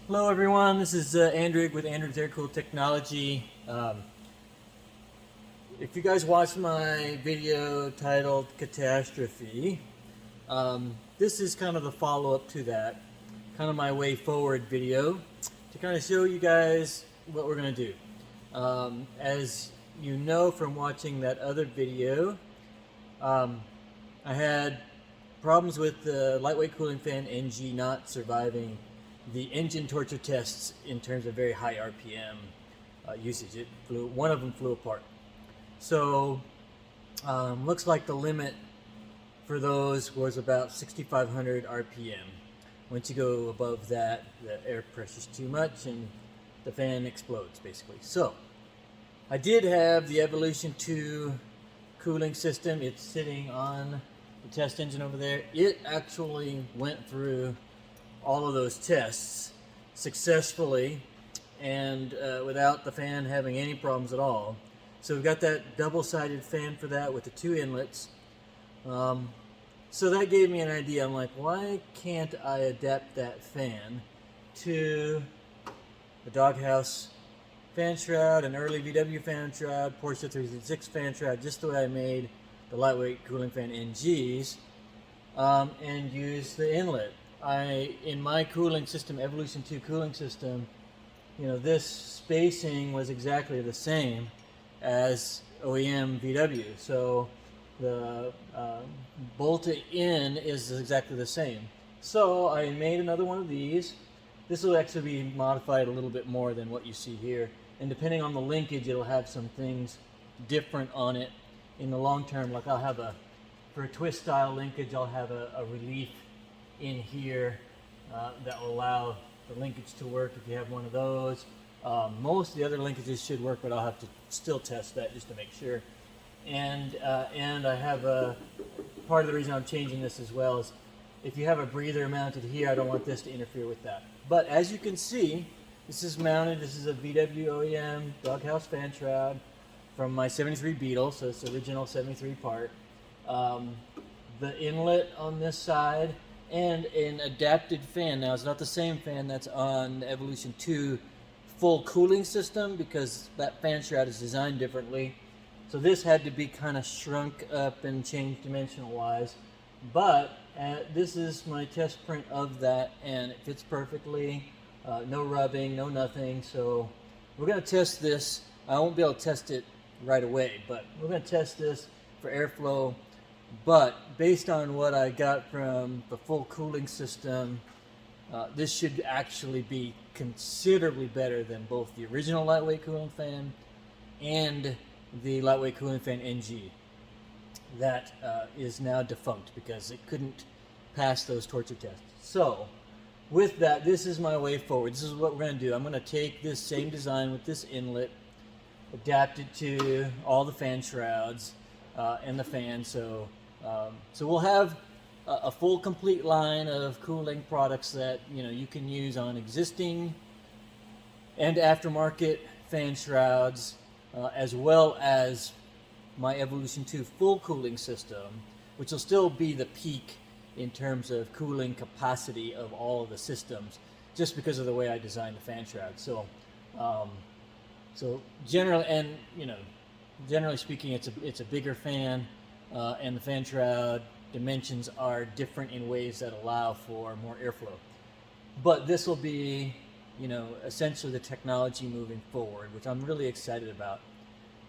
Hello everyone, this is Andrew with Andrew's Aircooled Technology. If you guys watched my video titled Catastrophe, this is kind of the follow-up to that, kind of my way forward video to kind of show you guys what we're going to do. As you know from watching that other video, I had problems with the lightweight cooling fan NG not surviving the engine torture tests in terms of very high RPM usage. One of them flew apart. So looks like the limit for those was about 6,500 RPM. Once you go above that, the air pressure is too much and the fan explodes basically. So I did have the Evolution 2 cooling system. It's sitting on the test engine over there. It actually went through all of those tests successfully and without the fan having any problems at all. So we've got that double-sided fan for that with the two inlets. So that gave me an idea. I'm like, why can't I adapt that fan to a doghouse fan shroud, an early VW fan shroud, Porsche 306 fan shroud, just the way I made the lightweight cooling fan NGs, and use the inlet. In my cooling system, Evolution 2 cooling system, this spacing was exactly the same as OEM VW. So the bolt-in is exactly the same. So I made another one of these. This will actually be modified a little bit more than what you see here. And depending on the linkage, it'll have some things different on it in the long term. Like for a twist style linkage, I'll have a relief in here that will allow the linkage to work if you have one of those. Most of the other linkages should work, but I'll have to still test that just to make sure. And I have part of the reason I'm changing this as well is if you have a breather mounted here, I don't want this to interfere with that. But as you can see, this is mounted. This is a VW OEM doghouse fan shroud from my 73 Beetle, so it's the original 73 part. The inlet on this side and an adapted fan. Now, it's not the same fan that's on the Evolution 2 full cooling system because that fan shroud is designed differently. So this had to be kind of shrunk up and changed dimensional wise. But this is my test print of that and it fits perfectly. No rubbing, no nothing. So we're going to test this. I won't be able to test it right away, but we're going to test this for airflow. But based on what I got from the full cooling system, this should actually be considerably better than both the original lightweight cooling fan and the lightweight cooling fan NG that is now defunct because it couldn't pass those torture tests. So with that, this is my way forward. This is what we're going to do. I'm going to take this same design with this inlet, adapt it to all the fan shrouds and the fan. So we'll have a full complete line of cooling products that you can use on existing and aftermarket fan shrouds, as well as my Evolution 2 full cooling system, which will still be the peak in terms of cooling capacity of all of the systems, just because of the way I designed the fan shroud. So generally speaking, it's a bigger fan, and the fan shroud dimensions are different in ways that allow for more airflow. But this will be, essentially the technology moving forward, which I'm really excited about.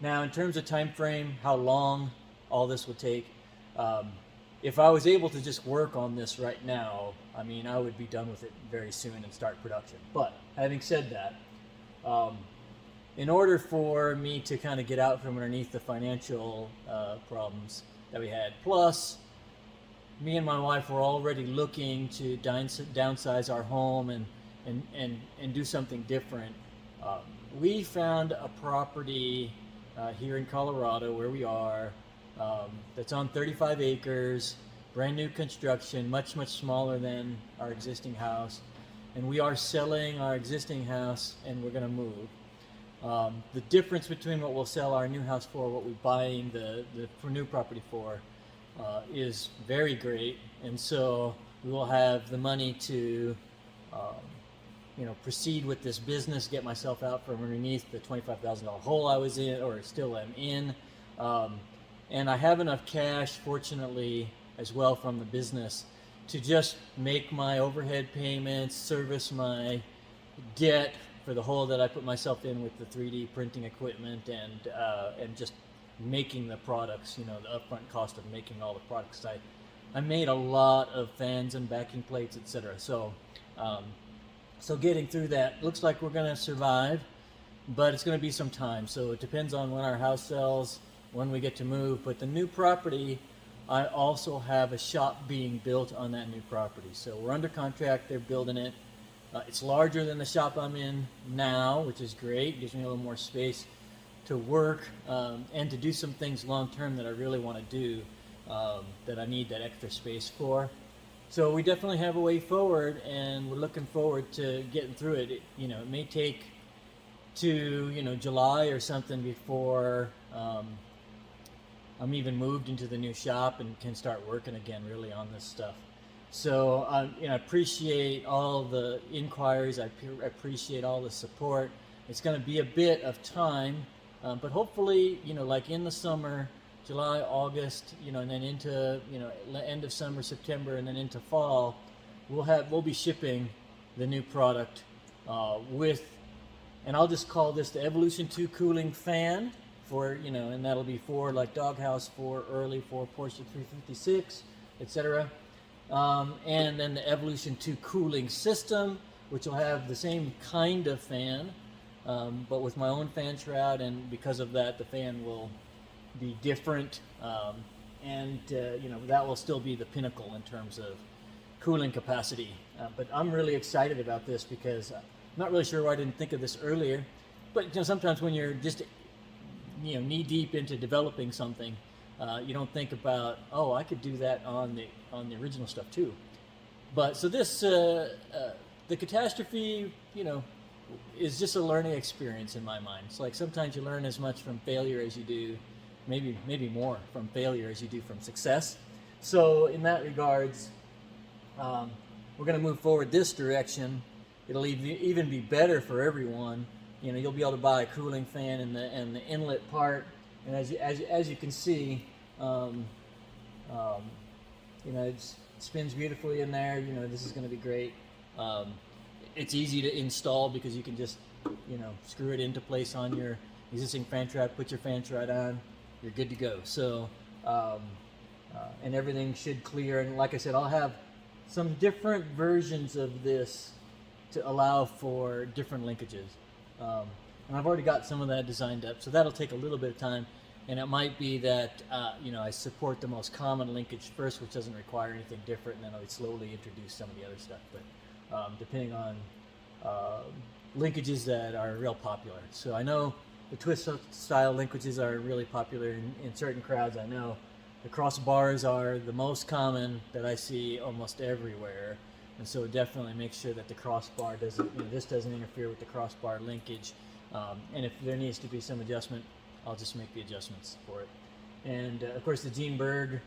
Now, in terms of time frame, how long all this will take, if I was able to just work on this right now, I would be done with it very soon and start production. But having said that, in order for me to kind of get out from underneath the financial problems that we had, plus me and my wife were already looking to downsize our home and do something different. We found a property here in Colorado where we are that's on 35 acres, brand new construction, much smaller than our existing house, and we are selling our existing house and we're going to move. The difference between what we'll sell our new house for, what we're buying the new property for, is very great, and so we will have the money to proceed with this business, get myself out from underneath the $25,000 hole I was in, or still am in. And I have enough cash, fortunately, as well from the business to just make my overhead payments, service my debt for the hole that I put myself in with the 3D printing equipment, and just making the products, the upfront cost of making all the products. I made a lot of fans and backing plates, etc. So getting through that, looks like we're going to survive, but it's going to be some time. So it depends on when our house sells, when we get to move. But the new property, I also have a shop being built on that new property. So we're under contract, they're building it. It's larger than the shop I'm in now, which is great. It gives me a little more space to work and to do some things long term that I really want to do, that I need that extra space for. So we definitely have a way forward, and we're looking forward to getting through it. It may take to July or something before I'm even moved into the new shop and can start working again really on this stuff. So I appreciate all the inquiries. I appreciate all the support. It's going to be a bit of time, but hopefully, like in the summer, July, August, and then into end of summer, September, and then into fall, we'll be shipping the new product with, and I'll just call this the Evolution 2 cooling fan for and that'll be for like Doghouse, for Early, for Porsche 356, etc. And then the Evolution 2 cooling system, which will have the same kind of fan, but with my own fan shroud, and because of that, the fan will be different, and that will still be the pinnacle in terms of cooling capacity. But I'm really excited about this because I'm not really sure why I didn't think of this earlier. But sometimes when you're just knee deep into developing something, you don't think about, oh, I could do that on the original stuff too. But so this the Catastrophe, is just a learning experience in my mind. It's like sometimes you learn as much from failure as you do, maybe more from failure as you do from success. So in that regards, we're going to move forward this direction. It'll even be better for everyone. You'll be able to buy a cooling fan and the inlet part, and as you can see, it spins beautifully in there. This is going to be great. It's easy to install because you can just screw it into place on your existing fan trap, put your fan shroud on, you're good to go. So and everything should clear, and like I said, I'll have some different versions of this to allow for different linkages. And I've already got some of that designed up, so that'll take a little bit of time. And it might be that I support the most common linkage first, which doesn't require anything different, and then I'll slowly introduce some of the other stuff. But depending on linkages that are real popular. So I know the twist style linkages are really popular in certain crowds. I know the crossbars are the most common that I see almost everywhere. And so definitely make sure that the crossbar doesn't, this doesn't interfere with the crossbar linkage. And if there needs to be some adjustment, I'll just make the adjustments for it. And of course the Gene Berg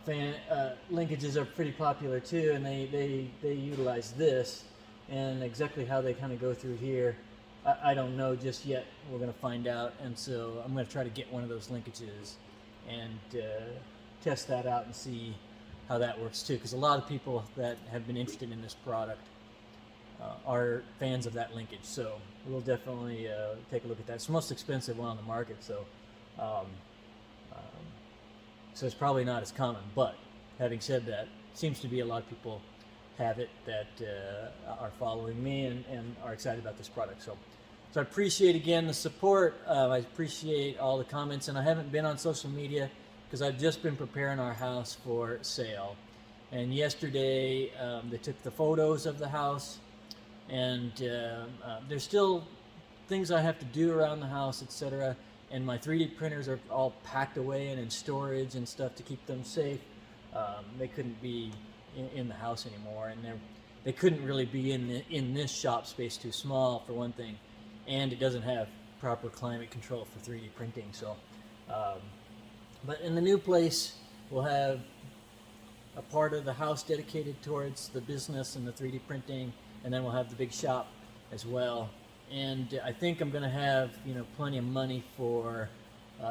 fan linkages are pretty popular too, and they utilize this, and exactly how they kind of go through here, I don't know just yet. We're going to find out, and so I'm going to try to get one of those linkages and test that out and see how that works too, because a lot of people that have been interested in this product are fans of that linkage. So we'll definitely take a look at that. It's the most expensive one on the market, so so it's probably not as common. But having said that, seems to be a lot of people have it that are following me and are excited about this product. So I appreciate again the support. I appreciate all the comments, and I haven't been on social media because I've just been preparing our house for sale. And yesterday they took the photos of the house, and there's still things I have to do around the house, etc. And my 3D printers are all packed away and in storage and stuff to keep them safe. They couldn't be in the house anymore, and they couldn't really be in this shop space, too small for one thing, and it doesn't have proper climate control for 3D printing. So, but in the new place, we'll have a part of the house dedicated towards the business and the 3D printing, and then we'll have the big shop as well. And I think I'm going to have, you know, plenty of money for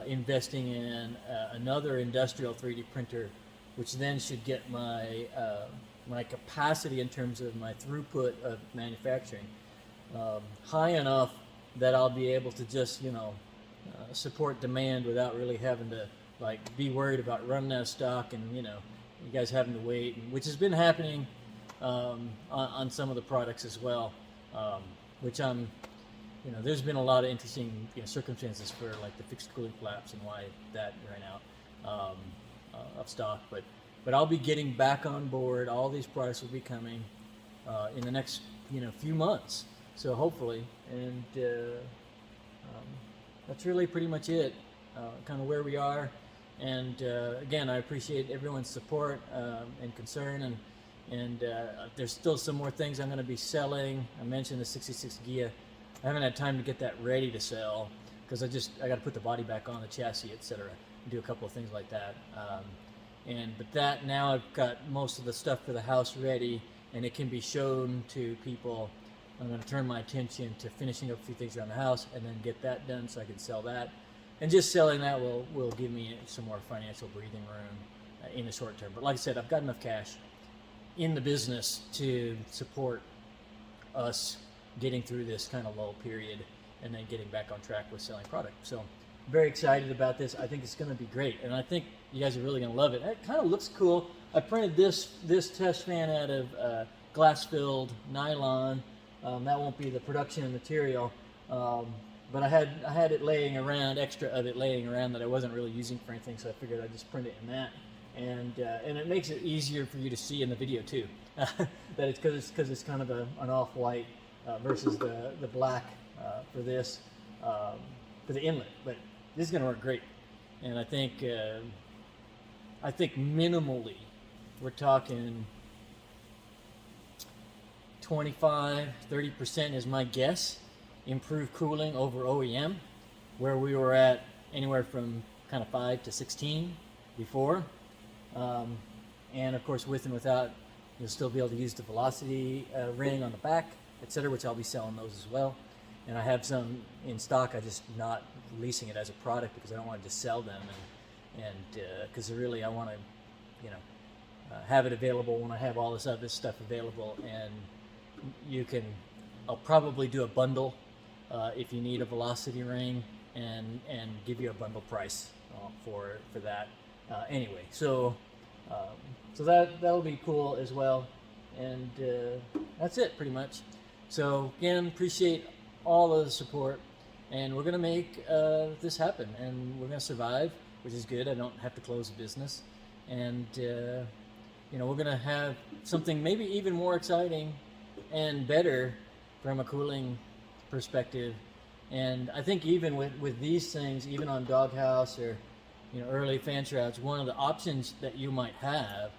investing in another industrial 3D printer, which then should get my my capacity in terms of my throughput of manufacturing high enough that I'll be able to just, you know, support demand without really having to like be worried about running out of stock and, you know, you guys having to wait, which has been happening on some of the products as well, which I'm, you know, there's been a lot of interesting, you know, circumstances for like the fixed cooling flaps and why that ran out of stock, but I'll be getting back on board. All these products will be coming in the next, you know, few months, so hopefully, and that's really pretty much it, kind of where we are. And again, I appreciate everyone's support and concern, and there's still some more things I'm going to be selling. I mentioned the 66 Gia. I haven't had time to get that ready to sell because I got to put the body back on the chassis, etc., and do a couple of things like that. But that now I've got most of the stuff for the house ready, and it can be shown to people. I'm going to turn my attention to finishing up a few things around the house and then get that done so I can sell that. And just selling that will give me some more financial breathing room in the short term. But like I said, I've got enough cash in the business to support us getting through this kind of lull period and then getting back on track with selling product. So I'm very excited about this. I think it's going to be great, and I think you guys are really going to love it. It kind of looks cool. I printed this test fan out of glass-filled nylon. That won't be the production material. But I had it laying around, extra of it laying around that I wasn't really using for anything, so I figured I'd just print it in that, and it makes it easier for you to see in the video too. That it's because it's kind of an off-white versus the black for this for the inlet. But this is going to work great, and I think minimally we're talking 25-30% is my guess. Improved cooling over OEM, where we were at anywhere from kind of 5 to 16 before, and of course with and without, you'll still be able to use the velocity ring on the back, etc., which I'll be selling those as well. And I have some in stock. I'm just not releasing it as a product because I don't want to just sell them, and because really I want to, you know, have it available when I have all this other stuff available. And I'll probably do a bundle. If you need a velocity ring, and give you a bundle price for that. Anyway, so that'll be cool as well, and that's it pretty much. So again, appreciate all of the support, and we're gonna make this happen, and we're gonna survive, which is good. I don't have to close the business, and you know, we're gonna have something maybe even more exciting and better from a cooling perspective. And I think even with these things, even on doghouse or, you know, early fan shrouds, one of the options that you might have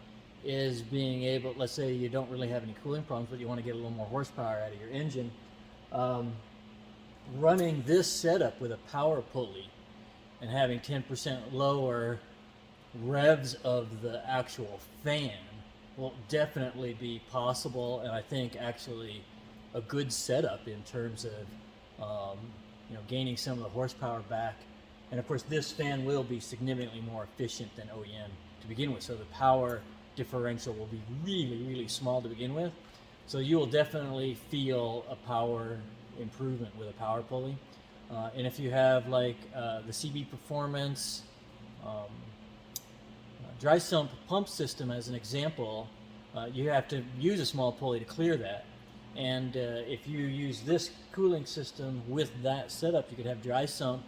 is being able, let's say you don't really have any cooling problems, but you want to get a little more horsepower out of your engine, running this setup with a power pulley and having 10% lower revs of the actual fan will definitely be possible, and I think actually a good setup in terms of you know, gaining some of the horsepower back. And of course this fan will be significantly more efficient than OEM to begin with, so the power differential will be really small to begin with, so you will definitely feel a power improvement with a power pulley. And if you have like the CB Performance dry sump pump system as an example, you have to use a small pulley to clear that. And if you use this cooling system with that setup, you could have dry sump,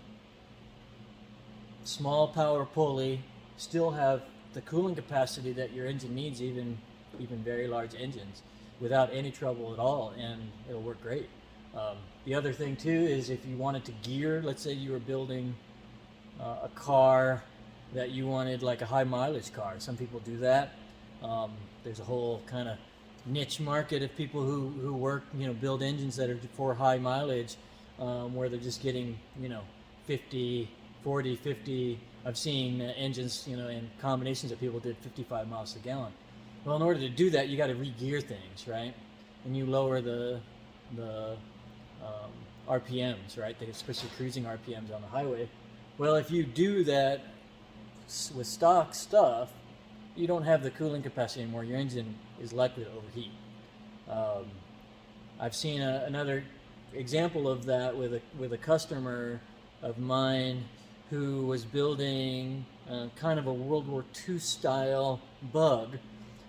small power pulley, still have the cooling capacity that your engine needs, even very large engines, without any trouble at all, and it'll work great. The other thing too is if you wanted to gear, let's say you were building a car that you wanted like a high mileage car. Some people do that. There's a whole kind of niche market of people who work, you know, build engines that are for high mileage, where they're just getting, you know, 40, 50. I've seen engines, you know, in combinations that people did 55 miles a gallon. Well, in order to do that, you got to re-gear things, right? And you lower the RPMs, right? Especially cruising RPMs on the highway. Well, if you do that with stock stuff, you don't have the cooling capacity anymore. Your engine is likely to overheat. I've seen another example of that with a customer of mine who was building kind of a World War II style bug,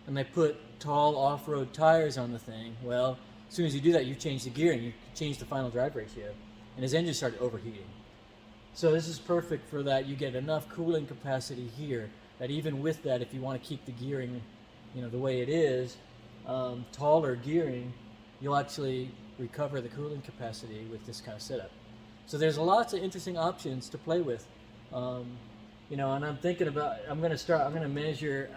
and they put tall off-road tires on the thing. Well, as soon as you do that, you change the gear and you change the final drive ratio, and his engine started overheating. So this is perfect for that. You get enough cooling capacity here that even with that, if you want to keep the gearing, the way it is, taller gearing, you'll actually recover the cooling capacity with this kind of setup. So there's lots of interesting options to play with. And I'm thinking about, I'm going to measure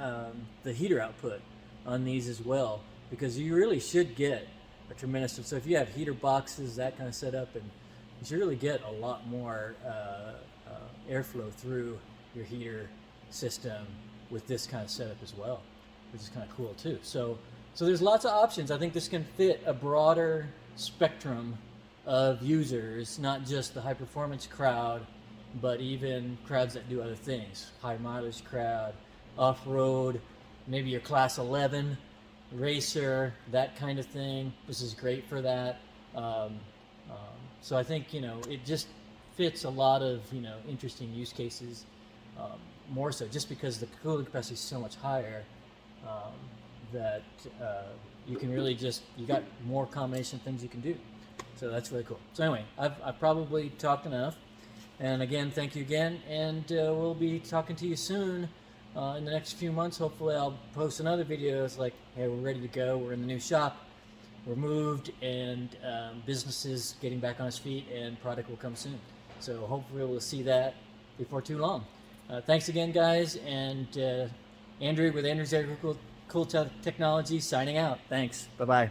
the heater output on these as well, because you really should get a tremendous, so if you have heater boxes, that kind of setup, and you should really get a lot more airflow through your heater system with this kind of setup as well, which is kind of cool too. So there's lots of options. I think this can fit a broader spectrum of users, not just the high performance crowd, but even crowds that do other things. High mileage crowd, off-road, maybe your class 11 racer, that kind of thing. This is great for that. So I think, it just fits a lot of, interesting use cases, more so just because the cooling capacity is so much higher, that you can really you got more combination of things you can do. So that's really cool. So anyway, I've probably talked enough. And again, thank you again. And we'll be talking to you soon. In the next few months, hopefully I'll post another video. It's like, hey, we're ready to go. We're in the new shop. We're moved, and business is getting back on its feet, and product will come soon. So hopefully we'll see that before too long. Thanks again, guys. And Andrew with Andrew's Aircooled Technology signing out. Thanks. Bye-bye.